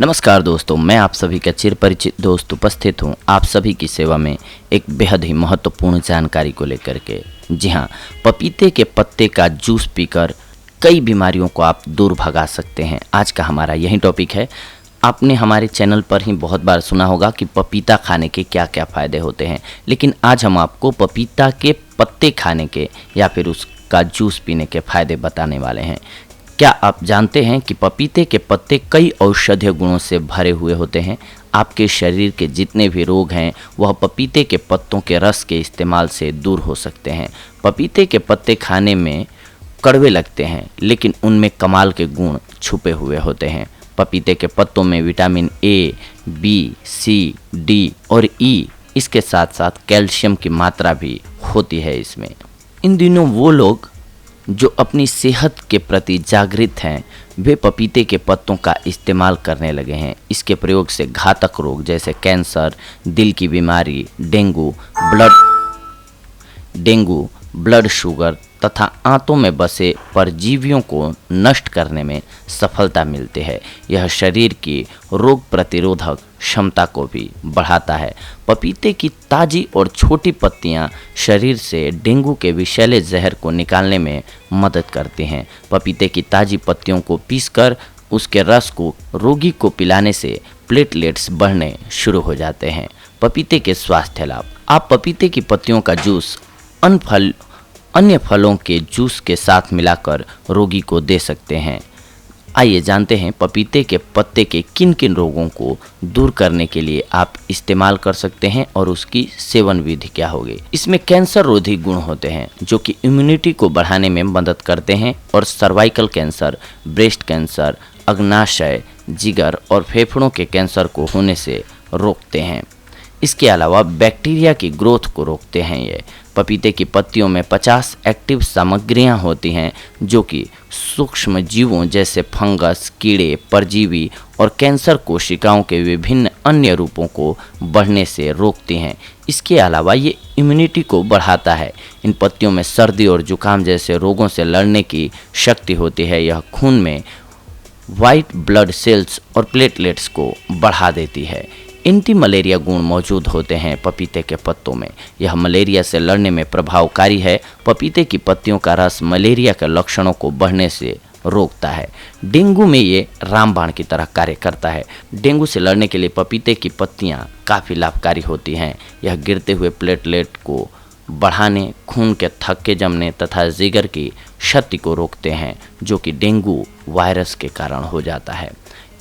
नमस्कार दोस्तों, मैं आप सभी का चिर परिचित दोस्त उपस्थित हूं आप सभी की सेवा में एक बेहद ही महत्वपूर्ण जानकारी को लेकर के। जी हां, पपीते के पत्ते का जूस पीकर कई बीमारियों को आप दूर भगा सकते हैं। आज का हमारा यही टॉपिक है। आपने हमारे चैनल पर ही बहुत बार सुना होगा कि पपीता खाने के क्या क्या फ़ायदे होते हैं, लेकिन आज हम आपको पपीता के पत्ते खाने के या फिर उसका जूस पीने के फ़ायदे बताने वाले हैं। क्या आप जानते हैं कि पपीते के पत्ते कई औषधीय गुणों से भरे हुए होते हैं। आपके शरीर के जितने भी रोग हैं वह पपीते के पत्तों के रस के इस्तेमाल से दूर हो सकते हैं। पपीते के पत्ते खाने में कड़वे लगते हैं, लेकिन उनमें कमाल के गुण छुपे हुए होते हैं। पपीते के पत्तों में vitamin A, B, C, D और ई, इसके साथ साथ कैल्शियम की मात्रा भी होती है इसमें। इन दिनों वो लोग जो अपनी सेहत के प्रति जागृत हैं वे पपीते के पत्तों का इस्तेमाल करने लगे हैं। इसके प्रयोग से घातक रोग जैसे कैंसर, दिल की बीमारी, डेंगू, ब्लड शुगर तथा आंतों में बसे परजीवियों को नष्ट करने में सफलता मिलती है। यह शरीर की रोग प्रतिरोधक क्षमता को भी बढ़ाता है। पपीते की ताज़ी और छोटी पत्तियां शरीर से डेंगू के विषैले जहर को निकालने में मदद करती हैं। पपीते की ताज़ी पत्तियों को पीसकर उसके रस को रोगी को पिलाने से प्लेटलेट्स बढ़ने शुरू हो जाते हैं। पपीते के स्वास्थ्य लाभ। आप पपीते की पत्तियों का जूस अन्य फलों के जूस के साथ मिलाकर रोगी को दे सकते हैं। आइए जानते हैं पपीते के पत्ते के किन किन रोगों को दूर करने के लिए आप इस्तेमाल कर सकते हैं और उसकी सेवन विधि क्या होगी। इसमें कैंसर रोधी गुण होते हैं जो कि इम्यूनिटी को बढ़ाने में मदद करते हैं और सर्वाइकल कैंसर, ब्रेस्ट कैंसर, अग्नाशय, जिगर और फेफड़ों के कैंसर को होने से रोकते हैं। इसके अलावा बैक्टीरिया की ग्रोथ को रोकते हैं। ये पपीते की पत्तियों में 50 एक्टिव सामग्रियां होती हैं जो कि सूक्ष्म जीवों जैसे फंगस, कीड़े, परजीवी और कैंसर कोशिकाओं के विभिन्न अन्य रूपों को बढ़ने से रोकती हैं। इसके अलावा ये इम्यूनिटी को बढ़ाता है। इन पत्तियों में सर्दी और जुकाम जैसे रोगों से लड़ने की शक्ति होती है। यह खून में वाइट ब्लड सेल्स और प्लेटलेट्स को बढ़ा देती है। एंटी मलेरिया गुण मौजूद होते हैं पपीते के पत्तों में। यह मलेरिया से लड़ने में प्रभावकारी है। पपीते की पत्तियों का रस मलेरिया के लक्षणों को बढ़ने से रोकता है। डेंगू में ये रामबाण की तरह कार्य करता है। डेंगू से लड़ने के लिए पपीते की पत्तियां काफ़ी लाभकारी होती हैं। यह गिरते हुए प्लेटलेट को बढ़ाने, खून के थक्के जमने तथा जिगर की क्षति को रोकते हैं जो कि डेंगू वायरस के कारण हो जाता है।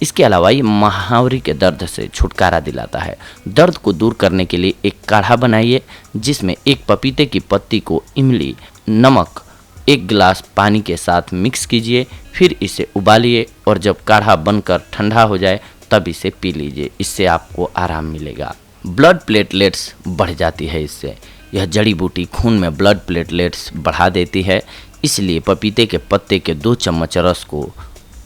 इसके अलावा ये महावरी के दर्द से छुटकारा दिलाता है। दर्द को दूर करने के लिए एक काढ़ा बनाइए जिसमें एक पपीते की पत्ती को इमली, नमक, 1 गिलास पानी के साथ मिक्स कीजिए, फिर इसे उबालिए और जब काढ़ा बनकर ठंडा हो जाए तब इसे पी लीजिए। इससे आपको आराम मिलेगा। ब्लड प्लेटलेट्स बढ़ जाती है इससे। यह जड़ी बूटी खून में ब्लड प्लेटलेट्स बढ़ा देती है। इसलिए पपीते के पत्ते के 2 चम्मच रस को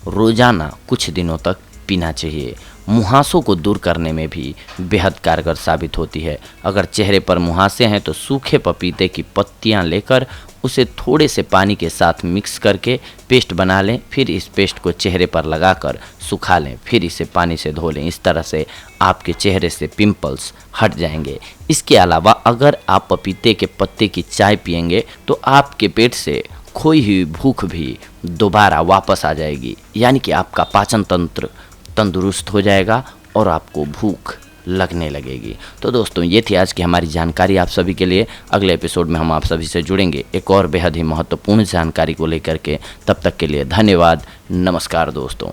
रोजाना कुछ दिनों तक पीना चाहिए। मुहासों को दूर करने में भी बेहद कारगर साबित होती है। अगर चेहरे पर मुहासे हैं तो सूखे पपीते की पत्तियां लेकर उसे थोड़े से पानी के साथ मिक्स करके पेस्ट बना लें। फिर इस पेस्ट को चेहरे पर लगाकर सुखा लें, फिर इसे पानी से धो लें। इस तरह से आपके चेहरे से पिंपल्स हट जाएंगे। इसके अलावा अगर आप पपीते के पत्ते की चाय पिएंगे तो आपके पेट से खोई हुई भूख भी दोबारा वापस आ जाएगी, यानी कि आपका पाचन तंत्र तंदुरुस्त हो जाएगा और आपको भूख लगने लगेगी। तो दोस्तों, ये थी आज की हमारी जानकारी आप सभी के लिए। अगले एपिसोड में हम आप सभी से जुड़ेंगे एक और बेहद ही महत्वपूर्ण जानकारी को लेकर के। तब तक के लिए धन्यवाद। नमस्कार दोस्तों।